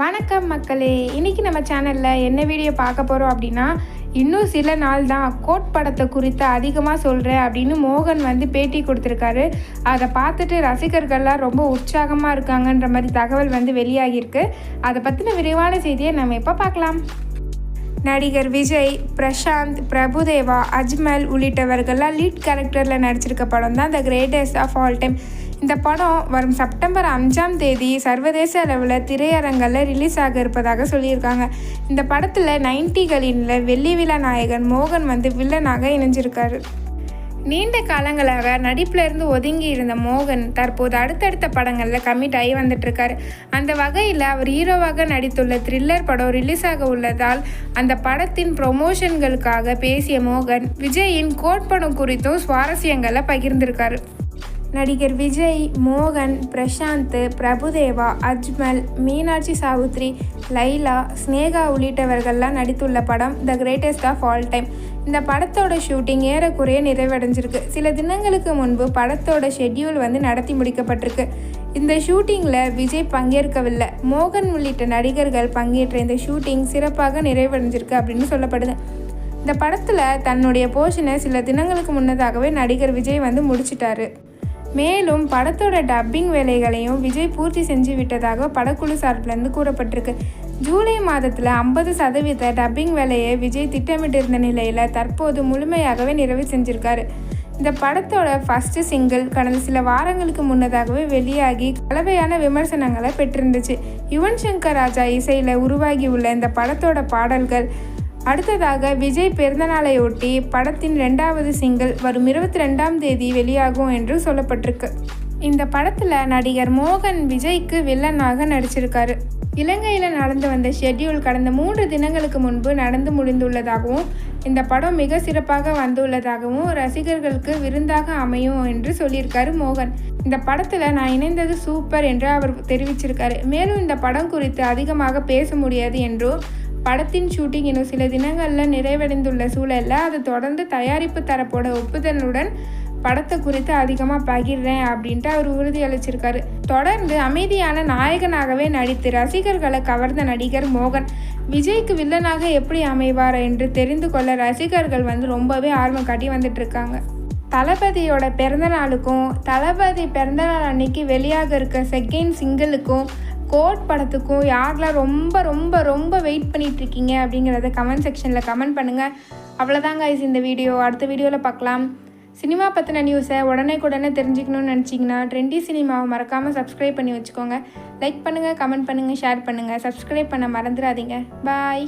வணக்கம் மக்களே, இன்றைக்கி நம்ம சேனலில் என்ன வீடியோ பார்க்க போகிறோம் அப்படின்னா, இன்னும் சில நாள் தான் கோட் படத்தை குறித்து அதிகமாக சொல்கிறேன் அப்படின்னு மோகன் பேட்டி கொடுத்துருக்காரு. அதை பார்த்துட்டு ரசிகர்கள்லாம் ரொம்ப உற்சாகமாக இருக்காங்கன்ற மாதிரி தகவல் வெளியாகியிருக்கு. அதை பற்றின விரிவான செய்தியை நம்ம இப்போ பார்க்கலாம். நடிகர் விஜய், பிரசாந்த், பிரபுதேவா, அஜ்மல் உள்ளிட்டவர்கள்லாம் லீட் கேரக்டரில் நடிச்சிருக்க படம் தான் the greatest of all time. இந்த படம் வரும் செப்டம்பர் 5ஆம் தேதி சர்வதேச அளவில் திரையரங்களில் ரிலீஸ் ஆக இருப்பதாக சொல்லியிருக்காங்க. இந்த படத்தில் 90களில் வெள்ளி விழா நாயகன் மோகன் வில்லனாக இணைஞ்சிருக்காரு. நீண்ட காலங்களாக நடிப்பிலிருந்து ஒதுங்கி இருந்த மோகன் தற்போது அடுத்தடுத்த படங்களில் கமிட் ஆகி வந்துட்டுருக்காரு. அந்த வகையில் அவர் ஹீரோவாக நடித்துள்ள த்ரில்லர் படம் ரிலீஸ் ஆக உள்ளதால் அந்த படத்தின் ப்ரொமோஷன்களுக்காக பேசிய மோகன் விஜயின் கோட் படம் குறித்தும் சுவாரஸ்யங்களை பகிர்ந்திருக்காரு. நடிகர் விஜய், மோகன், பிரசாந்த், பிரபுதேவா, அஜ்மல், மீனாட்சி சாவுத்ரி, லைலா, ஸ்னேகா உள்ளிட்டவர்கள்லாம் நடித்துள்ள படம் the greatest of all time. இந்த படத்தோட ஷூட்டிங் ஏறக்குறைய நிறைவடைஞ்சிருக்கு. சில தினங்களுக்கு முன்பு படத்தோட ஷெட்யூல் நடத்தி முடிக்கப்பட்டிருக்கு. இந்த ஷூட்டிங்கில் விஜய் பங்கேற்கவில்லை. மோகன் உள்ளிட்ட நடிகர்கள் பங்கேற்ற இந்த ஷூட்டிங் சிறப்பாக நிறைவடைஞ்சிருக்கு அப்படின்னு சொல்லப்படுது. இந்த படத்தில் தன்னுடைய போர்ஷனை சில தினங்களுக்கு முன்னதாகவே நடிகர் விஜய் முடிச்சிட்டாரு. மேலும் படத்தோட டப்பிங் வேலைகளையும் விஜய் பூர்த்தி செஞ்சு விட்டதாக படக்குழு சார்பிலேருந்து கூறப்பட்டிருக்கு. ஜூலை மாதத்தில் 50% டப்பிங் வேலையை விஜய் திட்டமிட்டிருந்த நிலையில் தற்போது முழுமையாகவே நிறைவு செஞ்சிருக்காரு. இந்த படத்தோட ஃபஸ்ட்டு சிங்கிள் கடந்த சில வாரங்களுக்கு முன்னதாகவே வெளியாகி கலவையான விமர்சனங்களை பெற்றிருந்துச்சு. யுவன் சங்கர் ராஜா இசையில் உருவாகியுள்ள இந்த படத்தோட பாடல்கள் அடுத்ததாக விஜய் பிறந்தநாளையொட்டி படத்தின் 2வது சிங்கிள் வரும் 22ஆம் தேதி வெளியாகும் என்று சொல்லப்பட்டிருக்கு. இந்த படத்தில் நடிகர் மோகன் விஜய்க்கு வில்லனாக நடிச்சிருக்காரு. இலங்கையில் நடந்து வந்த ஷெட்யூல் கடந்த 3 தினங்களுக்கு முன்பு நடந்து முடிந்துள்ளதாகவும் இந்த படம் மிக சிறப்பாக வந்துள்ளதாகவும் ரசிகர்களுக்கு விருந்தாக அமையும் என்று சொல்லியிருக்காரு மோகன். இந்த படத்தில் நான் இணைந்தது சூப்பர் என்று அவர் தெரிவிச்சிருக்காரு. மேலும் இந்த படம் குறித்து அதிகமாக பேச முடியாது என்றும் படத்தின் ஷூட்டிங் இன்னும் சில தினங்களில் நிறைவடைந்துள்ள சூழலில் அது தொடர்ந்து தயாரிப்பு தரப்போட ஒப்புதலுடன் படத்தை குறித்து அதிகமாக பகிர்றேன் அப்படின்ட்டு அவர் உறுதியளிச்சிருக்காரு. தொடர்ந்து அமைதியான நாயகனாகவே நடித்து ரசிகர்களை கவர்ந்த நடிகர் மோகன் விஜய்க்கு வில்லனாக எப்படி அமைவார் என்று தெரிந்து கொள்ள ரசிகர்கள் ரொம்பவே ஆர்வம் காட்டி வந்துட்டுருக்காங்க. தளபதியோட பிறந்தநாளுக்கும் தளபதி பிறந்தநாள் அன்னைக்கு வெளியாக இருக்க செகண்ட் சிங்கிளுக்கும் கோட் படத்துக்கும் யாரெல்லாம் ரொம்ப ரொம்ப ரொம்ப வெயிட் பண்ணிகிட்ருக்கீங்க அப்படிங்கிறத கமெண்ட் செக்ஷனில் கமெண்ட் பண்ணுங்கள். அவ்வளோதாங்க இந்த வீடியோ. அடுத்த வீடியோவில் பார்க்கலாம். சினிமா பற்றின நியூஸை உடனே தெரிஞ்சுக்கணும்னு நினச்சிங்கன்னா ட்ரெண்டி சினிமாவை மறக்காமல் சப்ஸ்கிரைப் பண்ணி வச்சுக்கோங்க. லைக் பண்ணுங்கள், கமெண்ட் பண்ணுங்கள், ஷேர் பண்ணுங்கள். சப்ஸ்கிரைப் பண்ண மறந்துடாதீங்க. பாய்.